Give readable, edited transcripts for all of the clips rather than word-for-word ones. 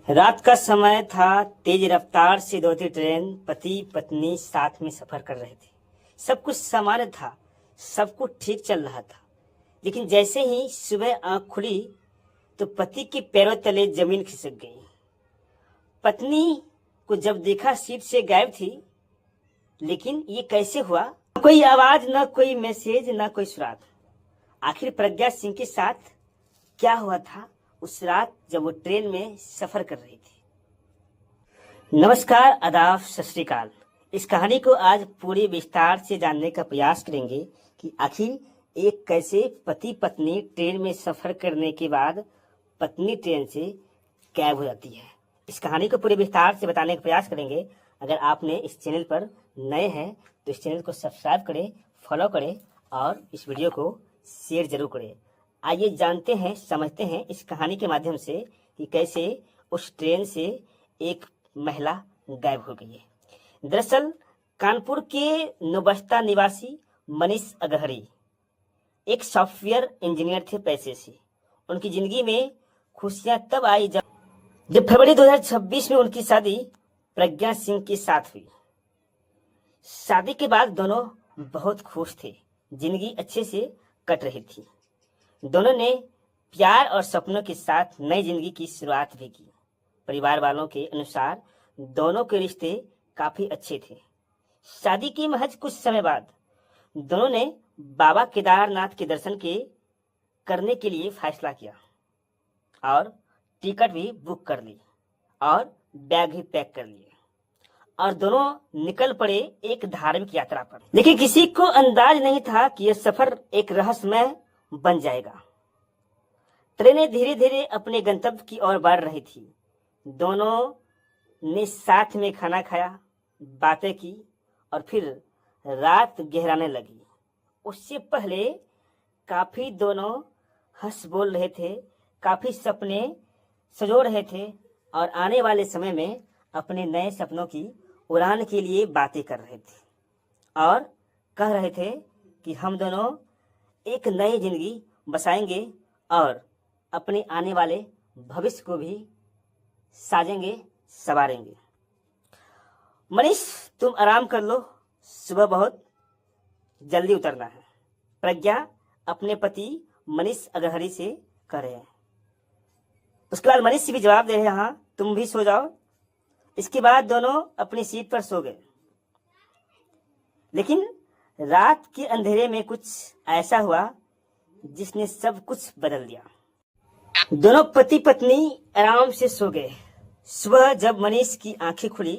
रात का समय था। तेज रफ्तार से दौड़ती ट्रेन। पति पत्नी साथ में सफर कर रहे थे। सब कुछ सामान्य था, सब कुछ ठीक चल रहा था। लेकिन जैसे ही सुबह आंख खुली तो पति के पैरों तले जमीन खिसक गई। पत्नी को जब देखा सीट से गायब थी। लेकिन ये कैसे हुआ? न कोई आवाज, न कोई मैसेज, न कोई सुराग। आखिर प्रज्ञा सिंह के साथ क्या हुआ था उस रात जब वो ट्रेन में सफर कर रही थी? नमस्कार, आदाब, सत श्री अकाल। इस कहानी को आज पूरी विस्तार से जानने का प्रयास करेंगे कि आखिर एक कैसे पति पत्नी ट्रेन में सफर करने के बाद पत्नी ट्रेन से गायब हो जाती है। इस कहानी को पूरे विस्तार से बताने का प्रयास करेंगे। अगर आपने इस चैनल पर नए हैं तो इस चैनल को सब्सक्राइब करें, फॉलो करें और इस वीडियो को शेयर जरूर करें। आइए जानते हैं, समझते हैं इस कहानी के माध्यम से कि कैसे उस ट्रेन से एक महिला गायब हो गई है। दरअसल कानपुर के नौबस्ता निवासी मनीष अग्रहरी एक सॉफ्टवेयर इंजीनियर थे पैसे से। उनकी जिंदगी में खुशियां तब आई जब फरवरी 2026 में उनकी शादी प्रज्ञा सिंह के साथ हुई। शादी के बाद दोनों बहुत खुश थे, जिंदगी अच्छे से कट रही थी। दोनों ने प्यार और सपनों के साथ नई जिंदगी की शुरुआत भी की। परिवार वालों के अनुसार दोनों के रिश्ते काफी अच्छे थे। शादी के महज कुछ समय बाद दोनों ने बाबा केदारनाथ के दर्शन करने के लिए फैसला किया और टिकट भी बुक कर ली और बैग भी पैक कर लिए और दोनों निकल पड़े एक धार्मिक यात्रा पर। लेकिन किसी को अंदाज नहीं था कि यह सफर एक रहस्यमय बन जाएगा। ट्रेनें धीरे धीरे अपने गंतव्य की ओर बढ़ रही थी। दोनों ने साथ में खाना खाया, बातें की और फिर रात गहराने लगी। उससे पहले काफी दोनों हंस बोल रहे थे, काफी सपने सजो रहे थे और आने वाले समय में अपने नए सपनों की उड़ान के लिए बातें कर रहे थे और कह रहे थे कि हम दोनों एक नई जिंदगी बसाएंगे और अपने आने वाले भविष्य को भी साजेंगे, संवारेंगे। मनीष, तुम आराम कर लो, सुबह बहुत जल्दी उतरना है, प्रज्ञा अपने पति मनीष अग्रहरी से कह रहे हैं। उसके बाद मनीष भी जवाब दे रहे हैं, हाँ तुम भी सो जाओ। इसके बाद दोनों अपनी सीट पर सो गए। लेकिन रात के अंधेरे में कुछ ऐसा हुआ जिसने सब कुछ बदल दिया। दोनों पति पत्नी आराम से सो गए। सुबह जब मनीष की आंखें खुली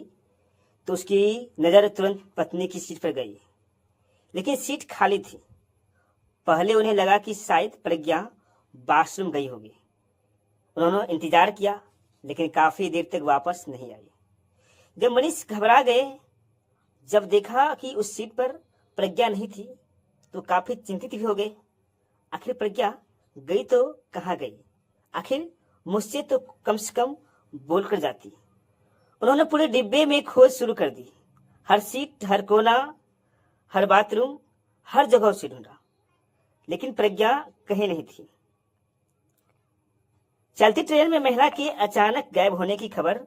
तो उसकी नजर तुरंत पत्नी की सीट पर गई, लेकिन सीट खाली थी। पहले उन्हें लगा कि शायद प्रज्ञा बाथरूम गई होगी। उन्होंने इंतजार किया लेकिन काफी देर तक वापस नहीं आई। जब मनीष घबरा गए, जब देखा कि उस सीट पर प्रज्ञा नहीं थी तो काफी चिंतित भी हो गए। आखिर प्रज्ञा गई तो कहाँ गई? आखिर मुझसे तो कम से कम बोलकर जाती। उन्होंने पूरे डिब्बे में खोज शुरू कर दी। हर सीट, हर कोना, हर बाथरूम, हर जगह से ढूंढा, लेकिन प्रज्ञा कहीं नहीं थी। चलती ट्रेन में महिला के अचानक गायब होने की खबर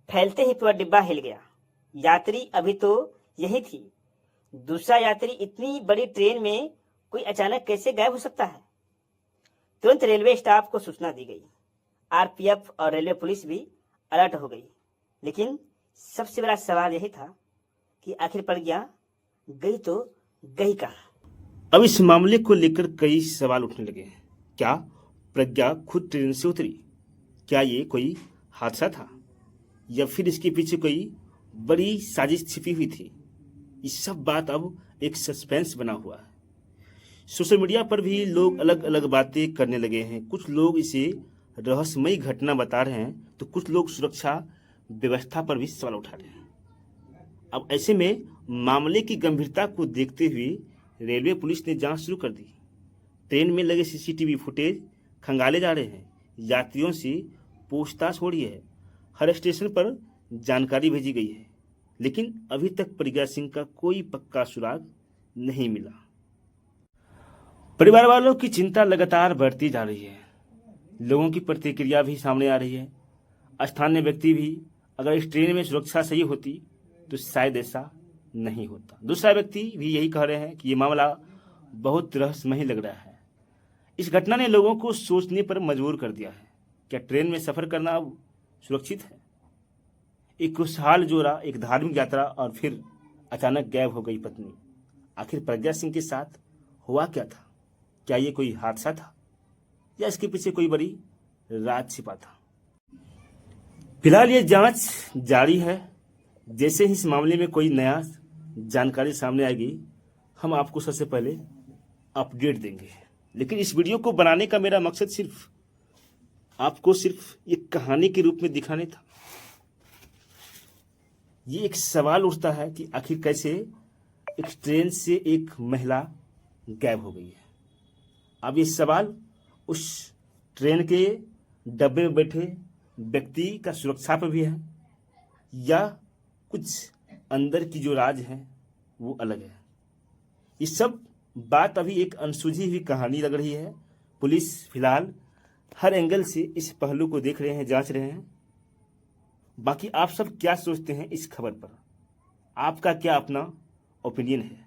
फैलते ही पूरा डिब्बा हिल गया। यात्री अभी तो यही थी। दूसरा यात्री इतनी बड़ी ट्रेन में कोई अचानक कैसे गायब हो सकता है? तुरंत रेलवे स्टाफ को सूचना दी गई। आरपीएफ और रेलवे पुलिस भी अलर्ट हो गई। लेकिन सबसे बड़ा सवाल यही था कि आखिर प्रज्ञा गई तो गई कहाँ? अब इस मामले को लेकर कई सवाल उठने लगे हैं। क्या प्रज्ञा खुद ट्रेन से उतरी? क्या ये कोई हादसा था या फिर इसके पीछे कोई बड़ी साजिश छिपी हुई थी? ये सब बात अब एक सस्पेंस बना हुआ है। सोशल मीडिया पर भी लोग अलग अलग बातें करने लगे हैं। कुछ लोग इसे रहस्यमयी घटना बता रहे हैं तो कुछ लोग सुरक्षा व्यवस्था पर भी सवाल उठा रहे हैं। अब ऐसे में मामले की गंभीरता को देखते हुए रेलवे पुलिस ने जांच शुरू कर दी। ट्रेन में लगे सीसीटीवी फुटेज खंगाले जा रहे हैं। यात्रियों से पूछताछ हो रही है। हर स्टेशन पर जानकारी भेजी गई है, लेकिन अभी तक प्रज्ञा सिंह का कोई पक्का सुराग नहीं मिला। परिवार वालों की चिंता लगातार बढ़ती जा रही है। लोगों की प्रतिक्रिया भी सामने आ रही है। स्थानीय व्यक्ति भी अगर इस ट्रेन में सुरक्षा सही होती तो शायद ऐसा नहीं होता। दूसरा व्यक्ति भी यही कह रहे हैं कि ये मामला बहुत रहस्यमय लग रहा है। इस घटना ने लोगों को सोचने पर मजबूर कर दिया है। क्या ट्रेन में सफर करना अब सुरक्षित है? एक खुशहाल जोड़ा, एक धार्मिक यात्रा और फिर अचानक गायब हो गई पत्नी। आखिर प्रज्ञा सिंह के साथ हुआ क्या था? क्या ये कोई हादसा था या इसके पीछे कोई बड़ी राज छिपा था? फिलहाल ये जांच जारी है। जैसे ही इस मामले में कोई नया जानकारी सामने आएगी हम आपको सबसे पहले अपडेट देंगे। लेकिन इस वीडियो को बनाने का मेरा मकसद सिर्फ आपको सिर्फ एक कहानी के रूप में दिखाने था। ये एक सवाल उठता है कि आखिर कैसे एक ट्रेन से एक महिला गायब हो गई है। अब ये सवाल उस ट्रेन के डब्बे में बैठे व्यक्ति का सुरक्षा पर भी है या कुछ अंदर की जो राज है वो अलग है। ये सब बात अभी एक अनसुलझी हुई कहानी लग रही है। पुलिस फिलहाल हर एंगल से इस पहलू को देख रहे हैं, जांच रहे हैं। बाकी आप सब क्या सोचते हैं इस खबर पर? आपका क्या अपना ओपिनियन है?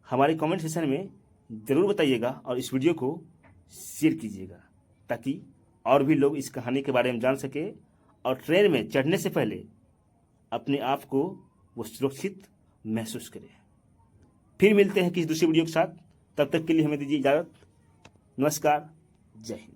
हमारे कमेंट सेक्शन में ज़रूर बताइएगा और इस वीडियो को शेयर कीजिएगा ताकि और भी लोग इस कहानी के बारे में जान सके और ट्रेन में चढ़ने से पहले अपने आप को वो सुरक्षित महसूस करें। फिर मिलते हैं किसी दूसरी वीडियो के साथ। तब तक के लिए हमें दीजिए इजाज़त। नमस्कार, जय हिंद।